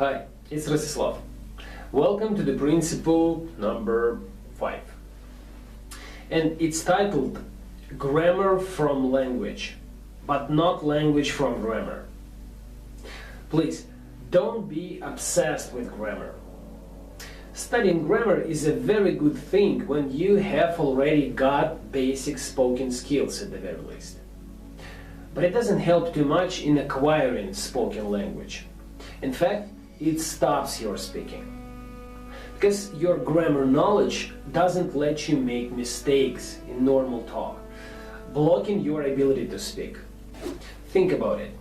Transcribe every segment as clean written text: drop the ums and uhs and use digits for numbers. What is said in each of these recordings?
Hi, it's Rostislav. Welcome to the principle number 5. And it's titled Grammar from Language, but not language from grammar. Please, don't be obsessed with grammar. Studying grammar is a very good thing when you have already got basic spoken skills at the very least. But it doesn't help too much in acquiring spoken language. In fact, it stops your speaking. Because your grammar knowledge doesn't let you make mistakes in normal talk, blocking your ability to speak. Think about it.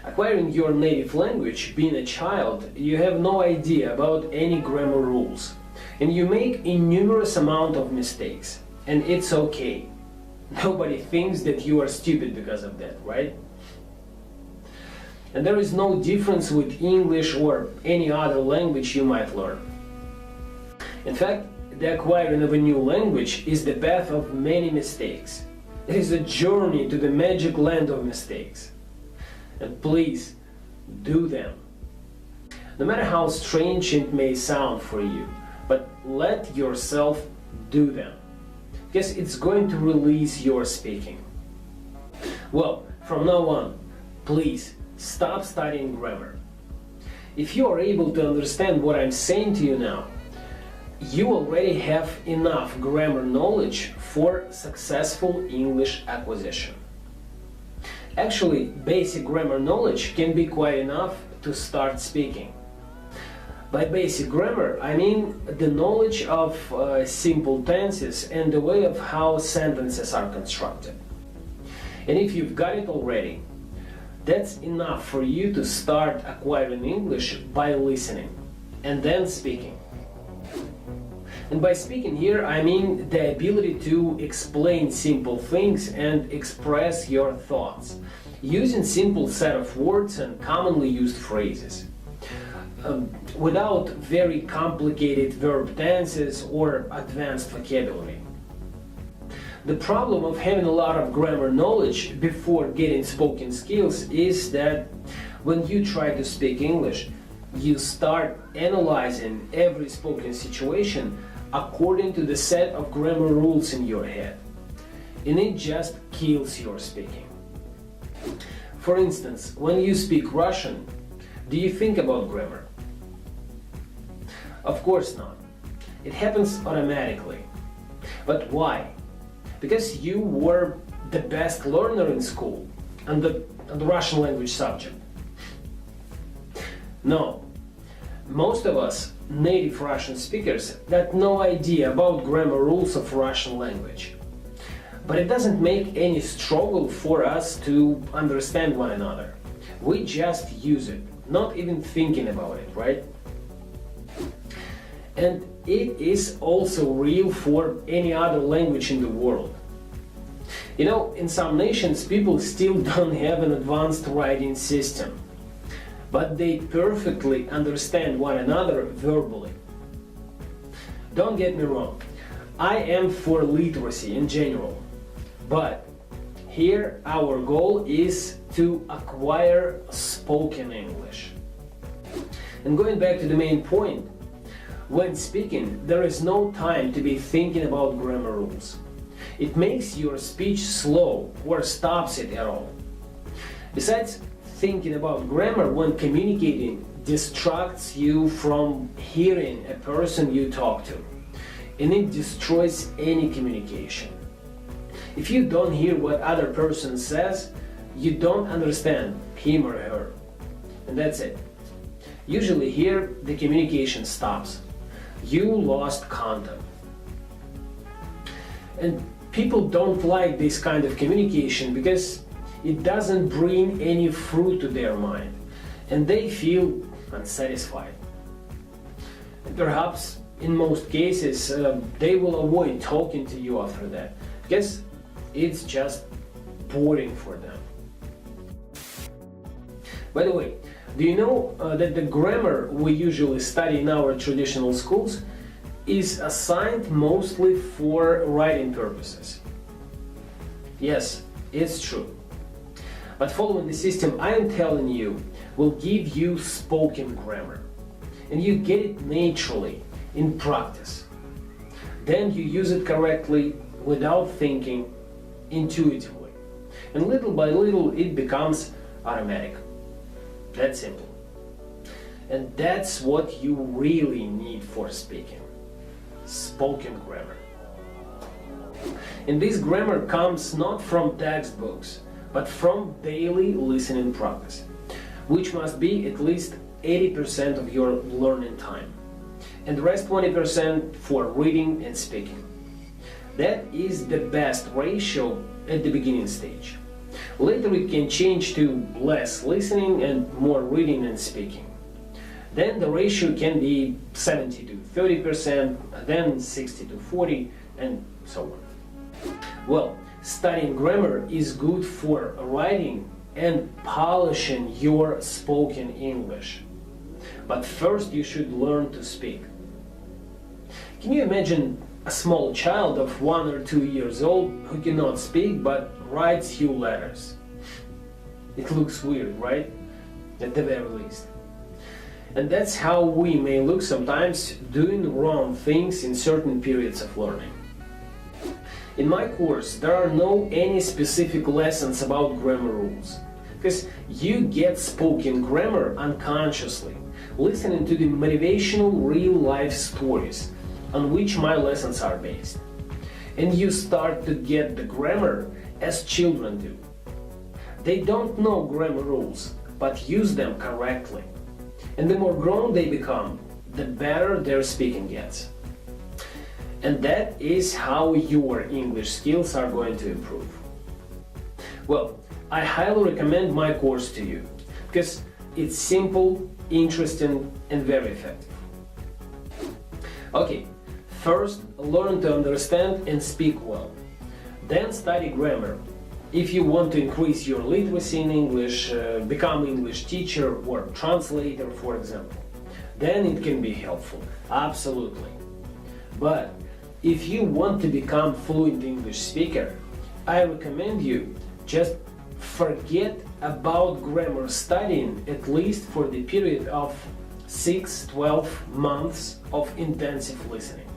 Acquiring your native language, being a child, you have no idea about any grammar rules, and you make a numerous amount of mistakes, and it's okay. Nobody thinks that you are stupid because of that, right? And there is no difference with English or any other language you might learn. In fact, the acquiring of a new language is the path of many mistakes. It is a journey to the magic land of mistakes. And please, do them. No matter how strange it may sound for you, but let yourself do them. Because it's going to release your speaking. Well, from now on, please stop studying grammar. If you are able to understand what I'm saying to you now, you already have enough grammar knowledge for successful English acquisition. Actually, basic grammar knowledge can be quite enough to start speaking. By basic grammar, I mean the knowledge of simple tenses and the way of how sentences are constructed. And if you've got it already, that's enough for you to start acquiring English by listening and then speaking. And by speaking here, I mean the ability to explain simple things and express your thoughts using simple set of words and commonly used phrases. Without very complicated verb tenses or advanced vocabulary. The problem of having a lot of grammar knowledge before getting spoken skills is that when you try to speak English, you start analyzing every spoken situation according to the set of grammar rules in your head. And it just kills your speaking. For instance, when you speak Russian, do you think about grammar? Of course not. It happens automatically. But why? Because you were the best learner in school on the Russian language subject. No. Most of us, native Russian speakers, got no idea about grammar rules of Russian language. But it doesn't make any struggle for us to understand one another. We just use it, not even thinking about it, right? And it is also real for any other language in the world. You know, in some nations people still don't have an advanced writing system, but they perfectly understand one another verbally. Don't get me wrong, I am for literacy in general, but here our goal is to acquire spoken English. And going back to the main point, when speaking, there is no time to be thinking about grammar rules. It makes your speech slow or stops it at all. Besides, thinking about grammar when communicating distracts you from hearing a person you talk to, and it destroys any communication. If you don't hear what other person says, you don't understand him or her, and that's it. Usually here the communication stops. You lost contact. And people don't like this kind of communication because it doesn't bring any fruit to their mind, and they feel unsatisfied. And perhaps in most cases they will avoid talking to you after that because it's just boring for them. By the way, do you know that the grammar we usually study in our traditional schools is assigned mostly for writing purposes? Yes, it's true. But following the system I am telling you will give you spoken grammar. And you get it naturally, in practice. Then you use it correctly, without thinking, intuitively. And little by little it becomes automatic. That's simple. And that's what you really need for speaking. Spoken grammar. And this grammar comes not from textbooks, but from daily listening practice, which must be at least 80% of your learning time, and the rest 20% for reading and speaking. That is the best ratio at the beginning stage. Later it can change to less listening and more reading and speaking. Then the ratio can be 70 to 30%, then 60 to 40, and so on. Well, studying grammar is good for writing and polishing your spoken English. But first you should learn to speak. Can you imagine a small child of 1 or 2 years old who cannot speak but writes few letters? It looks weird, right? At the very least. And that's how we may look sometimes, doing wrong things in certain periods of learning. In my course, there are no any specific lessons about grammar rules, because you get spoken grammar unconsciously, listening to the motivational real-life stories on which my lessons are based. And you start to get the grammar as children do. They don't know grammar rules, but use them correctly. And the more grown they become, the better their speaking gets. And that is how your English skills are going to improve. Well, I highly recommend my course to you, because it's simple, interesting, and very effective. Okay, first learn to understand and speak well. Then study grammar. If you want to increase your literacy in English, become English teacher or translator, for example, then it can be helpful, absolutely. But if you want to become fluent English speaker, I recommend you just forget about grammar studying, at least for the period of 6-12 months of intensive listening.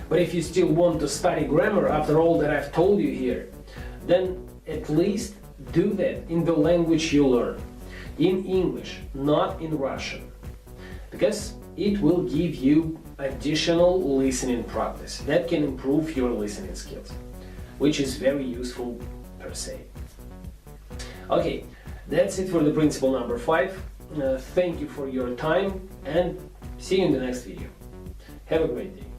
But if you still want to study grammar after all that I've told you here, then at least do that in the language you learn, in English, not in Russian, because it will give you additional listening practice that can improve your listening skills, which is very useful per se. Okay, that's it for the principle number 5. Thank you for your time and see you in the next video. Have a great day.